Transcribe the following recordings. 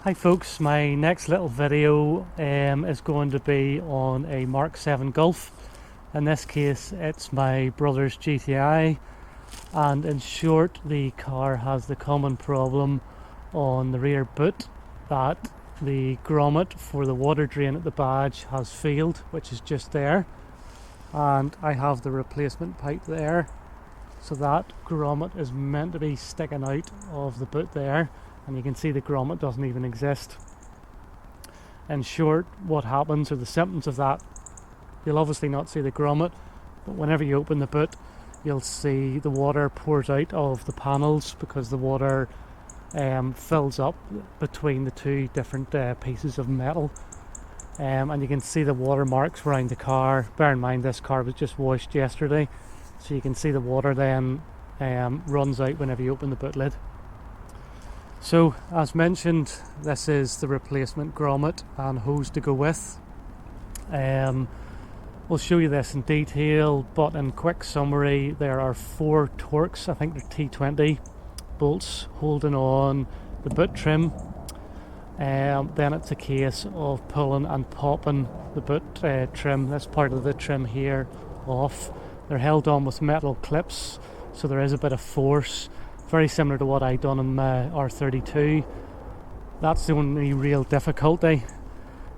Hi folks, my next little video is going to be on a Mk7 Golf. In this case it's my brother's GTI, and in short the car has the common problem on the rear boot that the grommet for the water drain at the badge has failed, which is just there, and I have the replacement pipe there, so that grommet is meant to be sticking out of the boot there, and you can see the grommet doesn't even exist. In short, what happens, or the symptoms of that, you'll obviously not see the grommet, but whenever you open the boot you'll see the water pours out of the panels because the water fills up between the two different pieces of metal, and you can see the water marks around the car. Bear in mind this car was just washed yesterday, so you can see the water then runs out whenever you open the boot lid. So as mentioned, this is the replacement grommet and hose to go with. We'll show you this in detail, but in quick summary, there are 4 Torx, I think they're T20 bolts holding on the boot trim. Then it's a case of pulling and popping the boot trim, this part of the trim here, off. They're held on with metal clips, so there is a bit of force, very similar to what I done in my R32. That's the only real difficulty.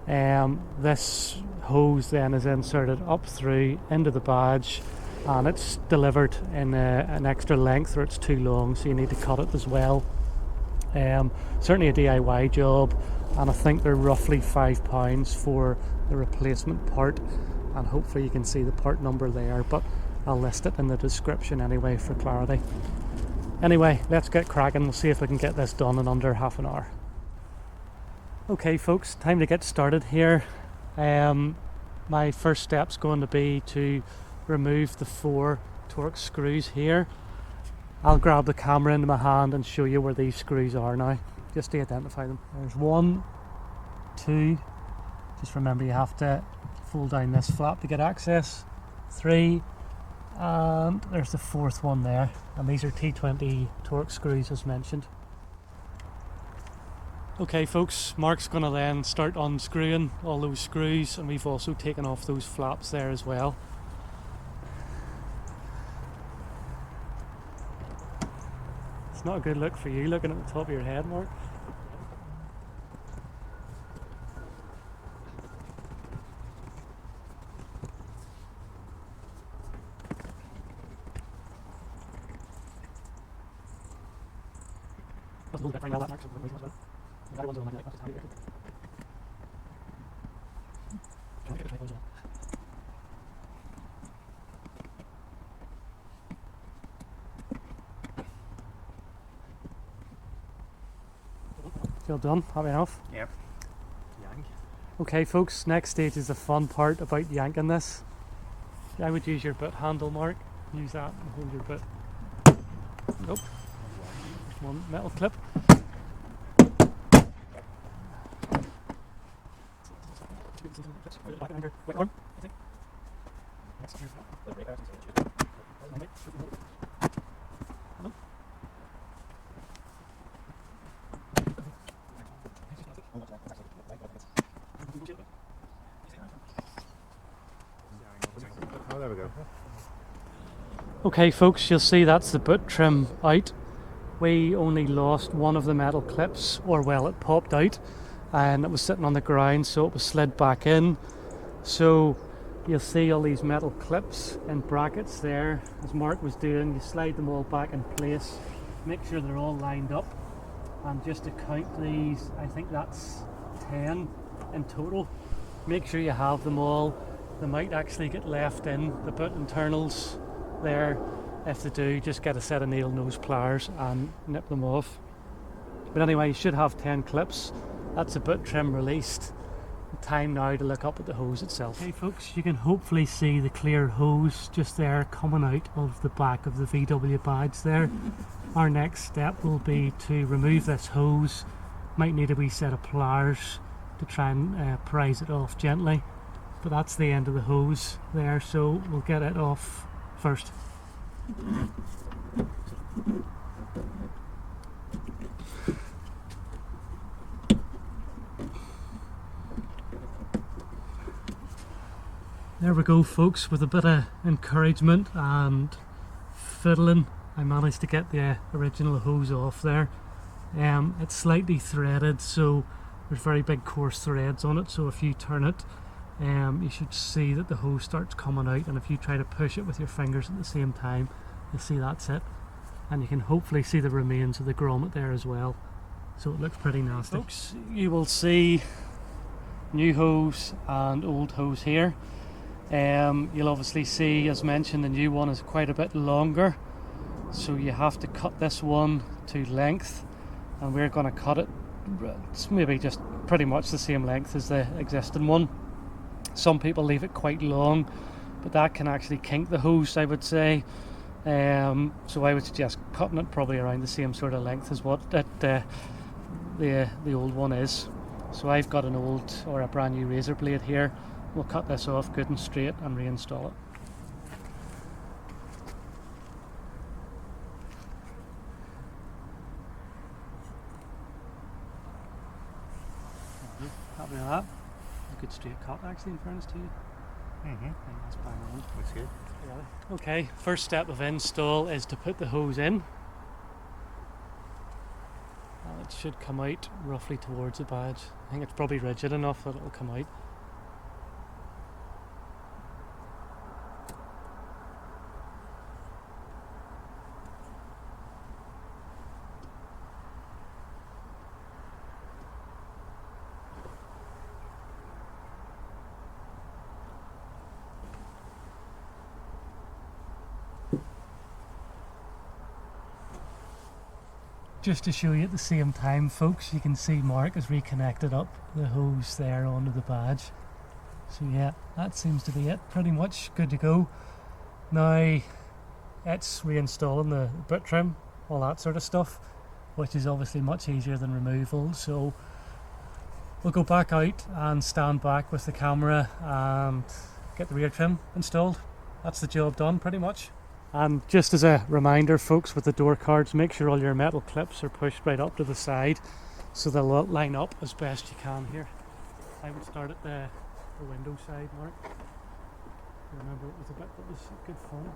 This hose then is inserted up through into the badge, and it's delivered in an extra length, or it's too long, so you need to cut it as well. Certainly a DIY job, and I think they're roughly £5 for the replacement part, and hopefully you can see the part number there, but I'll list it in the description anyway for clarity. Anyway, let's get cracking. We'll see if we can get this done in under half an hour. Okay folks, time to get started here. My first step's going to be to remove the 4 Torx screws here. I'll grab the camera into my hand and show you where these screws are now, just to identify them. There's 1, 2, just remember you have to fold down this flap to get access. 3, and there's the 4th one there, and these are T20 Torx screws as mentioned. Okay folks, Mark's going to then start unscrewing all those screws, and we've also taken off those flaps there as well. It's not a good look for you looking at the top of your head, Mark. Feel done? Happy enough? Yep. Yank. Okay folks, next stage is the fun part about yanking this. I would use your boot handle, Mark. Use that and hold your boot. Nope. One metal clip. Oh, there we go. Okay folks, you'll see that's the boot trim out. We only lost one of the metal clips, or well, it popped out and it was sitting on the ground, so it was slid back in. So you'll see all these metal clips in brackets there, as Mark was doing. You slide them all back in place, make sure they're all lined up, and just to count these, I think that's 10 in total. Make sure you have them all. They might actually get left in the boot internals there. If they do, just get a set of needle nose pliers and nip them off. But anyway, you should have 10 clips. That's the boot trim released. Time now to look up at the hose itself. Okay folks, you can hopefully see the clear hose just there coming out of the back of the VW badge there. Our next step will be to remove this hose. Might need a wee set of pliers to try and prise it off gently. But that's the end of the hose there, so we'll get it off first. There we go, folks, with a bit of encouragement and fiddling I managed to get the original hose off there. It's slightly threaded, so there's very big coarse threads on it, so if you turn it you should see that the hose starts coming out, and if you try to push it with your fingers at the same time, you'll see that's it, and you can hopefully see the remains of the grommet there as well, so it looks pretty nasty. Folks, you will see new hose and old hose here. You'll obviously see, as mentioned, the new one is quite a bit longer, so you have to cut this one to length, and we're going to cut it, it's maybe just pretty much the same length as the existing one. Some people leave it quite long, but that can actually kink the hose, I would say. So I would suggest cutting it probably around the same sort of length as what the old one is. So I've got an old or a brand new razor blade here. We'll cut this off good and straight and reinstall it. Happy with that? A good straight cut actually, in fairness to you. That's bang on. Looks good. Yeah. Okay, first step of install is to put the hose in. It should come out roughly towards the badge. I think it's probably rigid enough that it'll come out. Just to show you at the same time, folks, you can see Mark has reconnected up the hose there onto the badge. So yeah, that seems to be it, pretty much good to go. Now it's reinstalling the boot trim, all that sort of stuff, which is obviously much easier than removal. So we'll go back out and stand back with the camera and get the rear trim installed. That's the job done pretty much. And just as a reminder, folks, with the door cards, make sure all your metal clips are pushed right up to the side so they'll line up as best you can here. I would start at the window side, Mark. Remember, it was a bit that was good fun.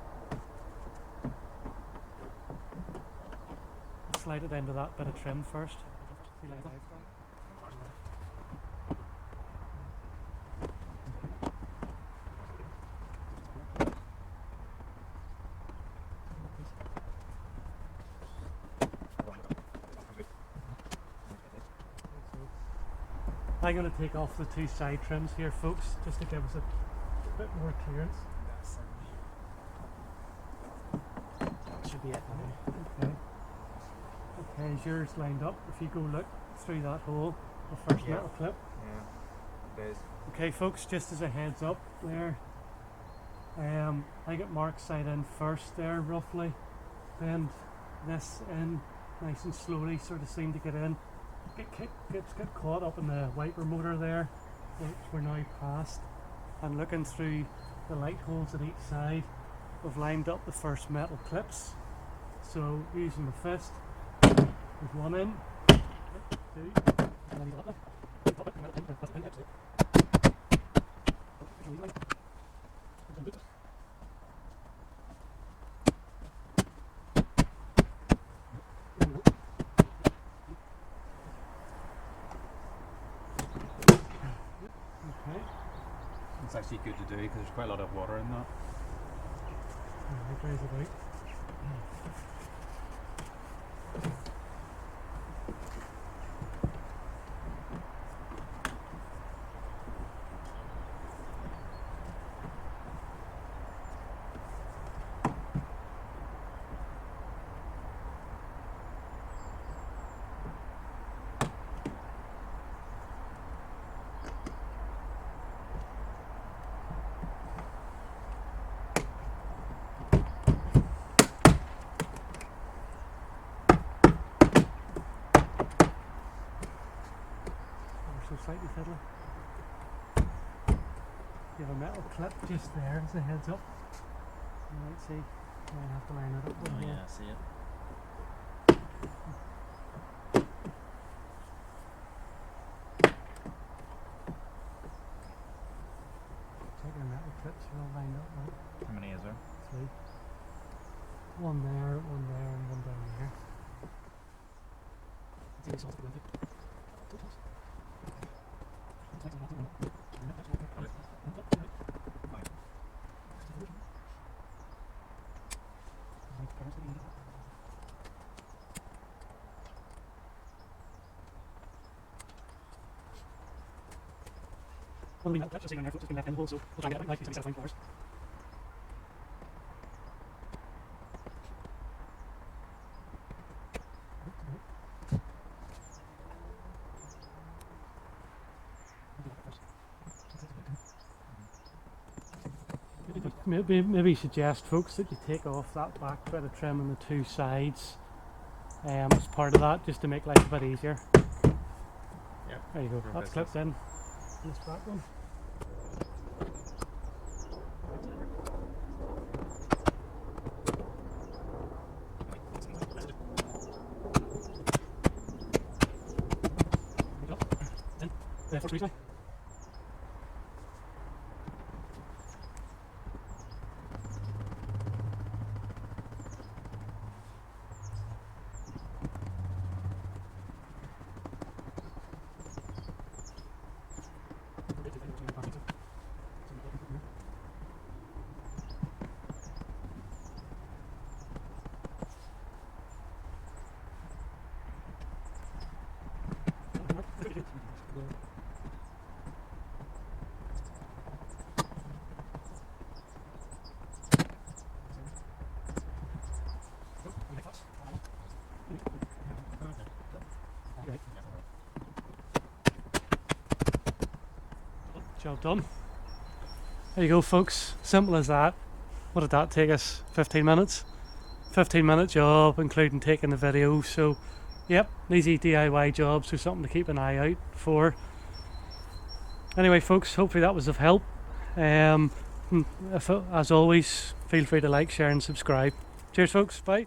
Slide it into that bit of trim first. See like that? I'm going to take off the two side trims here, folks, just to give us a bit more clearance. That should be it now. Okay. Okay, is yours lined up? If you go look through that hole, the first metal clip. Yeah, it is. Okay, folks, just as a heads up there, I get Mark's side in first there, roughly. Bend this in nice and slowly, sort of seem to get in. Get caught up in the wiper motor there, which we're now past, and looking through the light holes at each side, we've lined up the first metal clips. So using the fist, there's one in, two, and then you got them. It's actually good to do because there's quite a lot of water in that. It dries it out. Slightly fiddly. You have a metal clip just there as a heads up. You might see. I might have to line it up. Oh yeah, I see it. Take your metal clips Well, I mean, that's just sitting on there, folks, it's been left in the hole, so we'll try and get it out nice instead of fine flowers. Maybe suggest, folks, that you take off that back bit of trim on the two sides as part of that, just to make life a bit easier. Yep. There you go, that's clipped in this back one. First reach now. Job done. There you go, folks. Simple as that. What did that take us? 15 minutes? 15-minute job, including taking the video. So, yep, easy DIY job, so something to keep an eye out for. Anyway, folks, hopefully that was of help. As always, feel free to like, share and subscribe. Cheers, folks. Bye.